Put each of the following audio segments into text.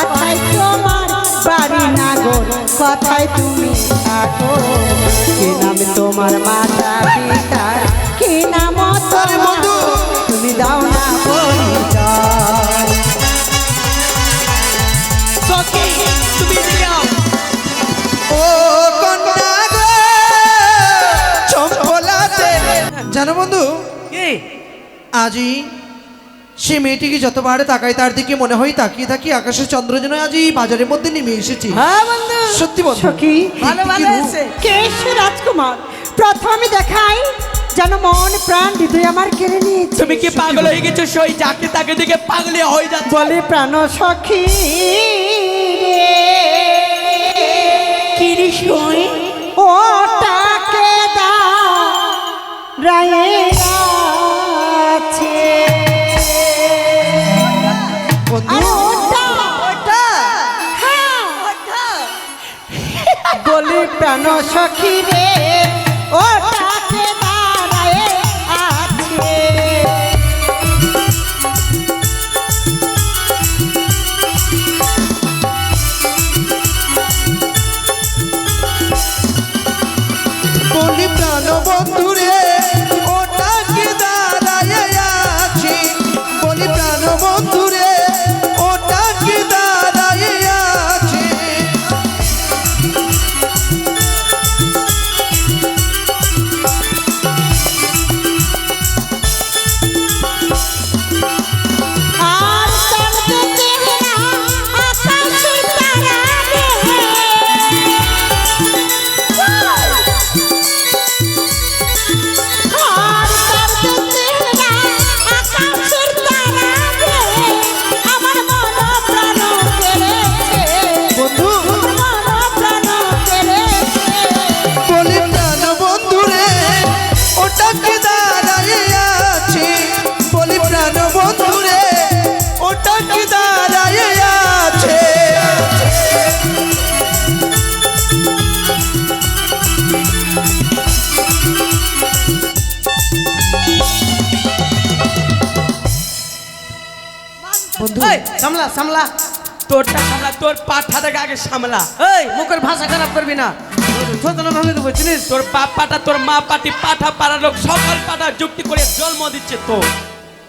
কথায় তোমার বাড়ি নাগর, কথায় তুমি থাকো। কি নাম তোমার মাতা পিতার, কি নাম তোমার বন্ধু, তুমি দাও না পরিচয়। তুমি দিও ও কন্যা গো চম্পলাতে। জানো বন্ধু, কি আজই সে মেয়েটিকে যতবার তাকাই তার দিকে মনে হয় তাকিয়ে থাকি আকাশের চন্দ্র যেন আজ এই বাজারের মধ্যে নেমে এসেছি। হ্যাঁ বন্ধু, সত্যি বন্ধু, সখী ভালো ভালো কি রূপ। আছে। কে সে রাজকুমার, প্রথমে দেখাই যেন মন প্রাণ হৃদয় আমার কেড়ে নিয়েছে। তুমি কি পাগল হয়ে গেছো? সই যাকে তাকে দিকে পাগল হয়ে যাচ্ছে। বলে প্রাণ সখী কি রে সই? ওটাকে দাও রায়ে আছে। বন্ধু আর ওটা হ্যাঁ, বলি প্রাণ সখী রে ওটাকে দাঁড়ায় আছে। বলি প্রাণ বন্ধু রে ওটাকে দাঁড়ায় আছি। বলি প্রাণ বন্ধু রে ওটাকে দাঁড়ায় আছি। আর চন্দ্র চেহারা আকাশের তারা রে। আর চন্দ্র চেহারা আকাশের তারা রে। আমার মন প্রাণ কেড়েছে, বন্ধু মন প্রাণ কেড়েছে। বলি প্রাণ বন্ধু রে ওটাকে দাঁড়ায় আছি। বলি প্রাণ বন্ধু রে ওটাকে দাঁড়ায় আছে। বন্ধু এই সামলা সামলা, তোরটা সামলা, তোর পাঠাটাকে আগে সামলা। এই মুখের ভাষা খারাপ করবি না, থতনা ভাঙে দেবো চিনিস। তোর বাপ পাটা, তোর মা পাটি, পাঠা পাড়ার লোক সকল পাঠা যুক্তি করে জন্ম দিচ্ছে তো।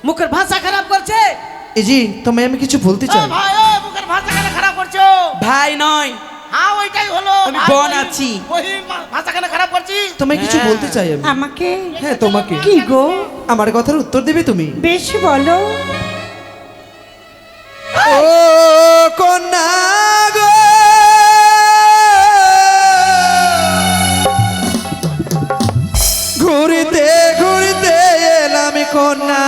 মুখের ভাষা খারাপ করছে। এই জি তোমায় আমি কিছু বলতে ও চাই। ভাই, ও মুখের ভাষা কেন খারাপ করছো? ভাই নয়, হ্যাঁ ওইটাই হলো, আমি ভাই, বোন ওই- আছি। ওই ভাষা কেন খারাপ করছিস? তোমায় কিছু বলতে চাই আমি। আমাকে হ্যাঁ তোমাকে। কি গো, আমার কথার উত্তর দেবে তুমি? বেশ বলো। ও কন্যা গো ঘুরতে ঘুরতে এলাম কন্যা,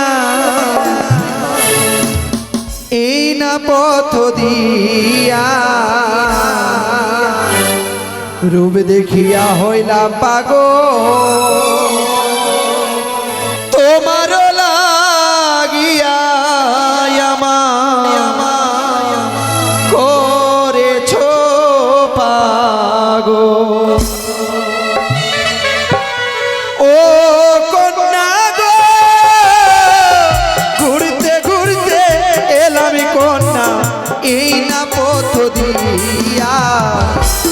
এই না পথ দিয়া রূপ দেখিয়া হইলাম পাগল। তোমার লাগিয়া করেছো পাগল। ও কন্যা গো ঘুরতে ঘুরতে এলাম কন্যা, এই না পথ দিয়া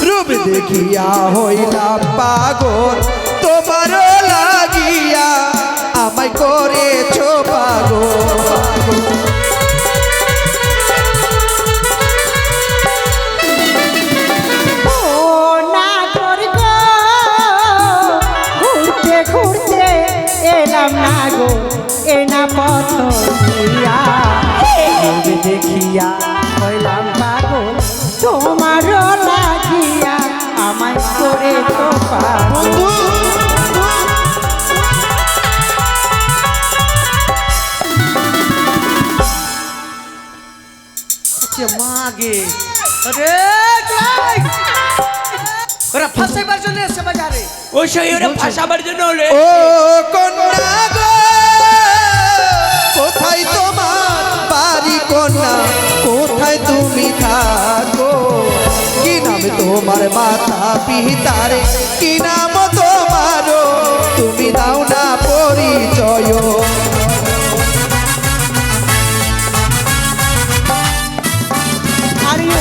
রূপ দেখিয়া হইলাম পাগল। তোমার লাগিয়া আমায় করেছো পাগল। ও নাগর গো ঘুরতে ঘুরতে এলাম না গো, এ না পথ দিয়া রূপ দেখিয়া হইলাম পাগল। তোমার লাগিয়া আমায় করে তো পাগল। মাগে আরে যাই, ওরা ফাঁসাইবার জন্য এসে বাজারে। ওই সেই ওরা ভাষাবার জন্য হলে ও কন্যা গো কোথায় তোমার বাড়ি কন্যা, কোথায় তুমি থাকো? কি নাম তোমার মাতা পিতারে, কি নাম তোমার, তুমি দাও না পরিচয়। আরে ও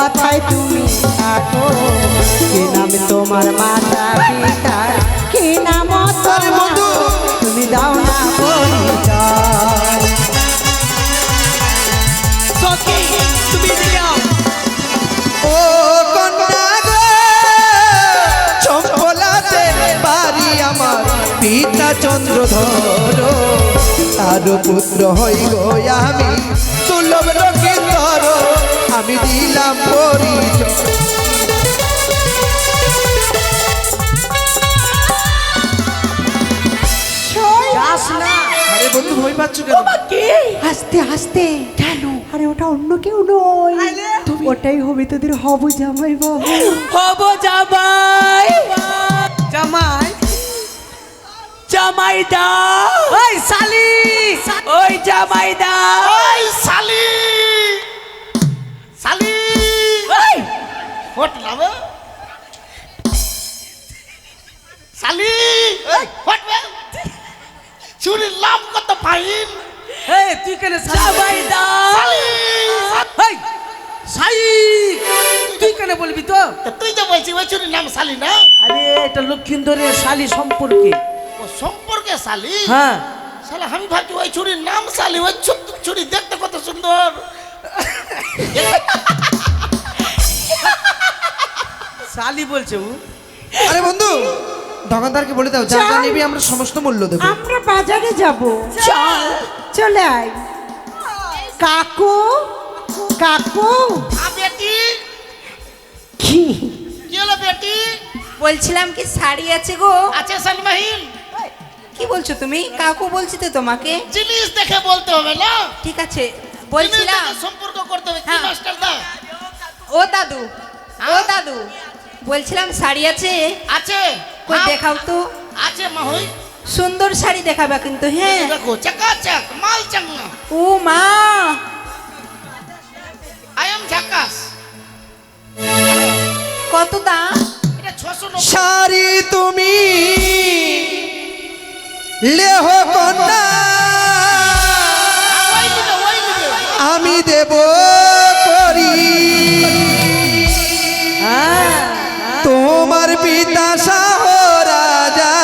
কথায় তুমি থাকো কি নাম তোমার মাতা পিতা কি নাম আরে বন্ধু! তুমি দাও না পরিচয় সখী তুমি দিও ও কন্যা গো চম্পলাতে বাড়ি আমার পিতা চন্দ্রধর আর পুত্র হই গো আমি দুর্লভ লক্ষিন্দর আমি দিলাম পরিচয় যাস না আরে বন্ধু ভয় পাচ্ছ কেন হাসতে হাসতে কেন আরে ওটা অন্য কেউ নয় ওটাই হবে তোদের হব জামাই বাবু হব জামাই জামাই জামাই দা ওই শালি ওই জামাই দা ওই শালি শালি ওই ফটলাম শালি ফটবে চুরির লাভ কত ফাইন এই তুই কেন জামাই দা এই শাই তুই কেন বলবি তো তা তুই যে বলছিস ওই চুরির নাম শালি না আরে এটা লক্ষিন্দরের শালি সম্পর্কে ও সম্পর্কে শালি হ্যাঁ শালা আমি ভাবছি ওই চুরির নাম শালি ওই চুরি দেখতে কত সুন্দর শালি বলছে ও আরে বন্ধু দোকানদারকে বলে দাও যা যা নিবি আমরা সমস্ত মূল্য দেবো আমরা বাজারে যাব চলে আয় কাকু কাকু বেটি কি কি হলো বেটি বলছিলাম কি শাড়ি আছে গো আছে সালমাহিন কি বলছো তুমি কাকু বলছি তো তোমাকে জিনিস দেখে বলতে হবে না ঠিক আছে জিনিস বলছিলাম দেখে সম্পর্ক করতে হবে কি হ্যাঁ। মাস্টার দা ও দাদু ও দাদু বলছিলাম শাড়ি আছে আছে কই হ্যাঁ, দেখাও তো আছে মাহই সুন্দর শাড়ি দেখাবা কিন্তু হ্যাঁ দেখো চাকাচাক মাল চাঙ্গা ও মা আই এম ঝাকাস কত দাম এটা 690 শাড়ি তুমি লেহ কন্যা ওই নিবে আমি দেব করি তোমার পিতা শাহ রাজা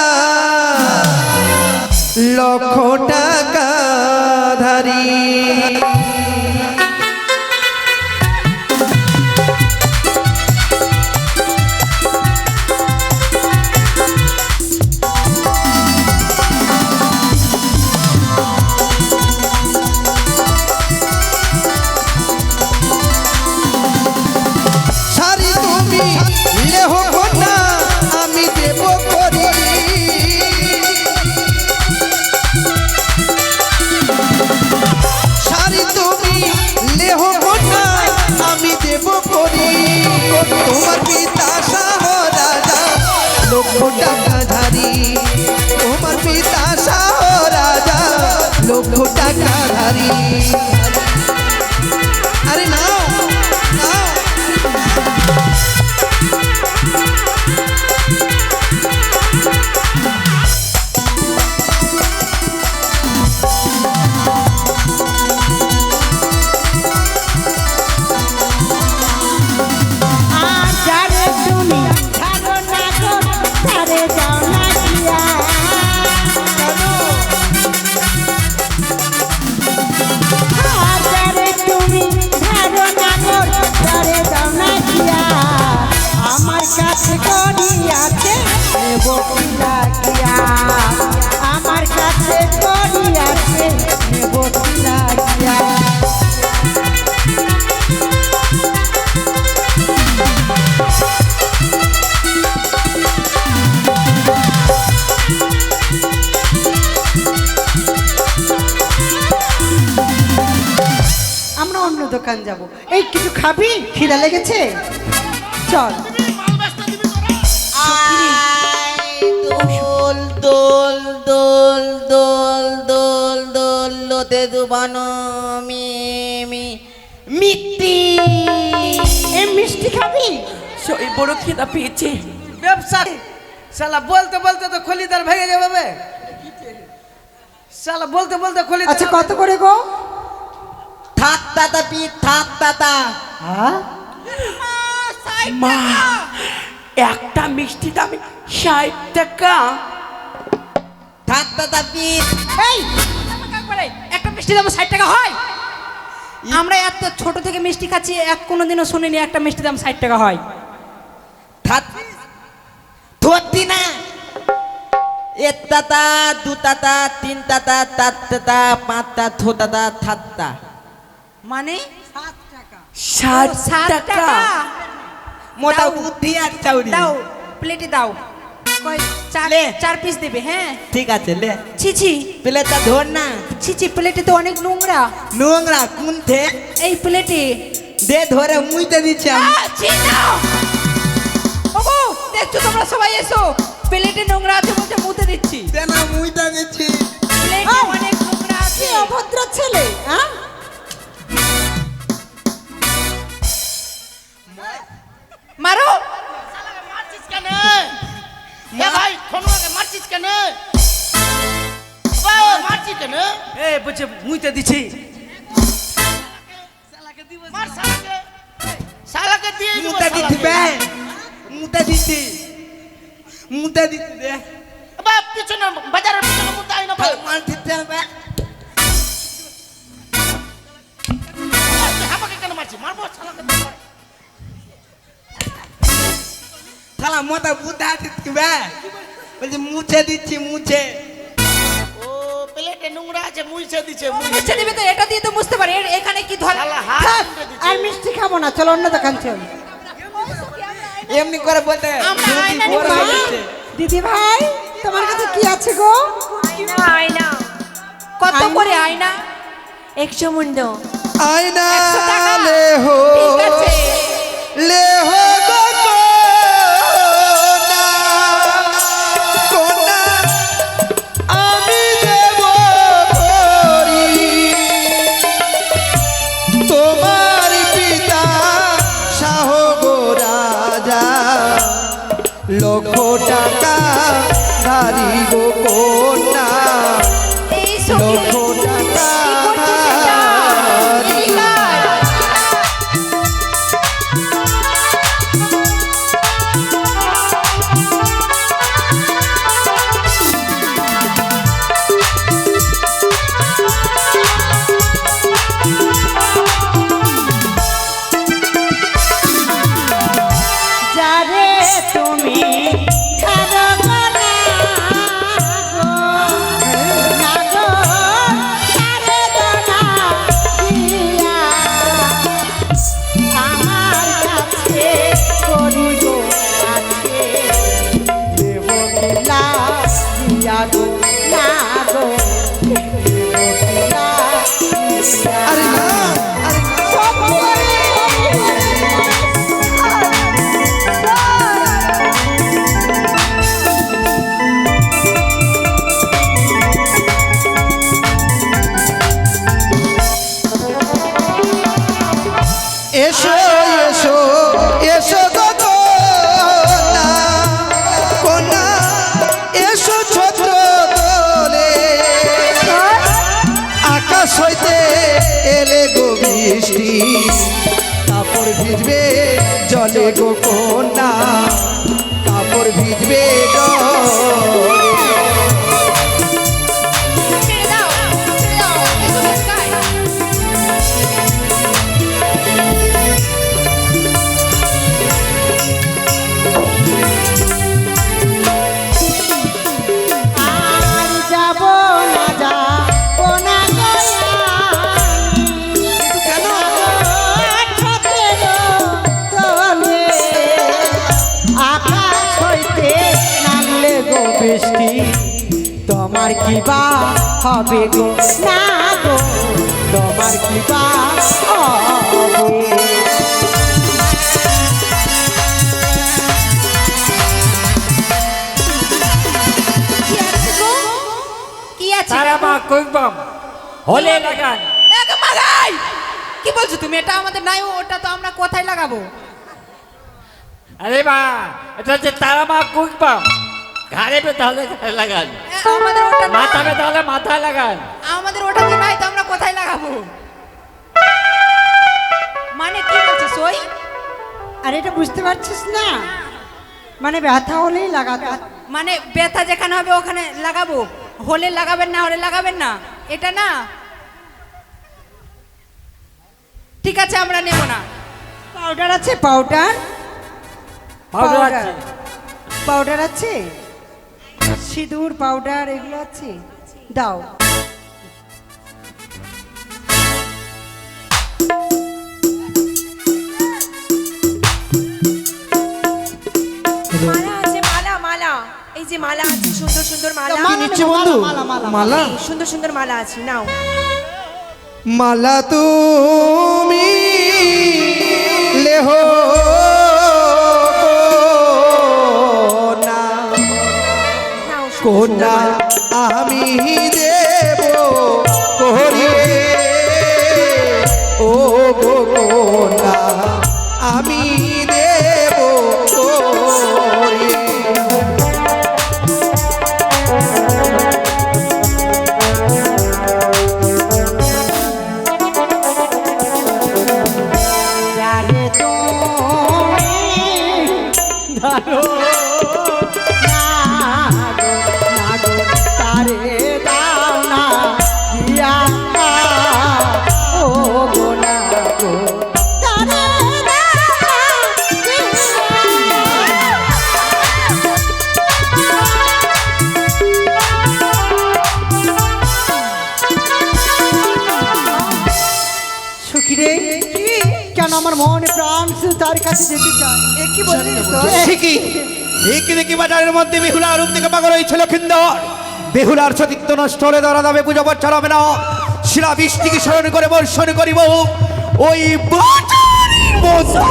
লক্ষ টাকা ধারি শাড়ি তুমি লেহ কন্যা আমি দেব করি শাড়ি তুমি লেহ কন্যা আমি দেব করি তোমার পিতা শাহ রাজা লক্ষ টাকা ধারি তোমার পিতা শাহ রাজা লক্ষ টাকা ধারি আরে নাও নাও আর যারে তুমি ছাড়ো না গো তারে যাও না দিয়া আর যারে তুমি ছাড়ো না গো তারে যাও না দিয়া আমার কাছে করিয়াছে নেব কি লাগিয়া আমার কাছে করিয়াছে নেব কি লাগিয়া আমরা অন্য দোকান যাব এই কিছু খাবি খিদা লেগেছে চল মাল ব্যস্ত দিবি তোরা দোল দোল দোল দোল দোল দোল লোতে দুবানো মি মি মিত্তি এই মিষ্টি খাবি সেই বড় খিদা পেয়েছে ব্যবসা শালা বলতে বলতে তো খলিদার ভেঙে যাবে বে। শালা বলতে বলতে খলিদার আচ্ছা কত করে গো থাক তাতা পি থাক তাতা হ্যাঁ মা একটা মিষ্টি দামে 60 টাকা। এই একটা মিষ্টি দাম 60 টাকা হয়? আমরা এত ছোট থেকে মিষ্টি খাচ্ছি, কোনোদিনও শুনিনি একটা মিষ্টি দাম 60 টাকা হয়। ধরতি না, এক তাতা, দু তাতা, তিন তাতা, চার তাতা, পাঁচ তা, ছ তাতা, সাত তা। মানে 60 7 টাকা। টাকা। মোটা দাও। বুদ্ধি আর চাউরি। দাও প্লেটে দাও। কয় লে। 4 পিস দেবে? হ্যাঁ। ঠিক আছে লে, ছি ছি প্লেটটা ধর না। ছি ছি, প্লেটে তো অনেক নোংরা। নোংরা কোন থে? এই প্লেটে দে ধরে মুইতে দিচ্ছি আমি। ছি নাও। ওগো দেখছো তোমরা সবাই এসো, প্লেটে নোংরা আছে বলতে মুতে দিচ্ছি। দে না মুইতে দিচ্ছি। প্লেটে অনেক নোংরা আছে। অভদ্র ছেলে, হ্যাঁ? মারো। মারছিস কেন? এ ভাই খনুয়াকে মারছিস কেন? বাবা মারছিস কেন? এ বলছে মুইতে দিচ্ছি। মার শালাকে। শালাকে দিয়ে দিব মুতে দিচ্ছি বে, মুতে দিচ্ছি, মুতে দিচ্ছি দে। বাবা পিছনে বাজারের পিছনে মুতে আই না ভাই। মার দিতে হবে। তুই আমাকে কেন মারছিস? মারবো শালাকে তো মার। শালা মোটা বুদ্ধা দিচ্ছি বে, বলছে মুছে দিচ্ছি মুছে। ও প্লেটে নোংরা আছে মুইছে দিছে মুই। মুছে দিবে তো এটা দিয়ে তো মুছতে পারে। এখানে কি ধর? শালা হাত থাক, মুতে দিছে। আর মিষ্টি খাবো না, চলো অন্য দোকান চল। এমনি করে বলতে আমরা আয়না বড় নিবো। হয়ে যাচ্ছে। দিদি ভাই, তোমার কাছে কি আছে গো? আয়না। কত করে আয়না? 100 মুন্ড। আয়না 100 টাকা। ले हो ঠিক আছে। ले हो गो कोना আমি দেব করি তোমার পিতা শাহ গো রাজা লক্ষ টাকা ধারি গো কন্যা এই সখী লক্ষ টাকা কি করছিস এটা? এদিকে আয়। যারে তুমি ছাড়ো গো না গো, না গো, ছাড়ো গো না দিয়া। আমার কাছে করি গো আছে, দেব কিলা দিয়া গো না গো, দেব কিলা দিয়া। আরে না আরে না সব করে। এসো এসো এসো গো কন্যা কন্যা এসো ছত্র দোলে আকাশ হইতে এলে গো বৃষ্টি কাপড় ভিজবে জলে গো কন্যা কাপড় ভিজবে জলে ছেড়ে দাও, ছেড়ে দাও। এসো এদিকে আয়। আর যাব না, যাবো না কেন তলে আকাশ হইতে নামলে গো বৃষ্টি, তোমার কি বা হবে গো না গো, তোমার কি বা হবে। কি আছে গো? কি আছে? তারা মা কইবাম হলে লাগান। একে মাগাই। কি বলছো তুমি? এটা আমাদের নাই, ওটা তো আমরা কোথায় লাগাবো? আরে বা এটা হচ্ছে তারা মা কইবাম। ঘাড়ে তাহলে ঘাড়ে লাগান, আমাদের ওটা নাই। মাথা তাহলে মাথায় লাগান। আমাদের ওটা তো নাই, তো আমরা কোথায় লাগাবো? মানে কি বলছো সই? আর এটা বুঝতে পারছিস না, মানে ব্যথা হলেই লাগাতে হয়। মানে ব্যথা যেখানে হবে ওখানে লাগাবো, হলে লাগাবেন না হলে লাগাবেন না, এটা না। ঠিক আছে, আমরা নেব না। পাউডার আছে? পাউডার পাউডার আছে। পাউডার আছে, সিঁদুর পাউডার এগুলো আছে, দাও। মালা আছে, মালা মালা, এই যে মালা আছে, সুন্দর সুন্দর মালা, মালা নিচ্ছে নেবো, বন্ধু? মালা, মালা, মালা? এই সুন্দর সুন্দর মালা আছে, নাও। মালা তুমি লেহ না নাও, সুন্দর সুন্দর কোনা মালা। আমি দেব করিয়ে, ও গো কোনা আমি দেব করিয়ে। যারে তুমি ধরো না গো, না গো, তারে দাও না দিয়া, ও গো না গো, তারে দাও না সুখী রে, কেন আমার মনে প্রাণ শুধু তার কাছে যেতে চায়? এ কি বললি? ঠিকই ঠিকই দেখি বাজারের মধ্যে বেহুলার রূপ থেকে পাগল হয়েছিল খিন্দর। বেহুলার সতীত্ব নষ্ট হলে ধরা দামে পুজো পাঠ চালাবে না। শিলা বৃষ্টিকে স্মরণ করে বর্ষণ করিব ওই বাজারের মধ্যে।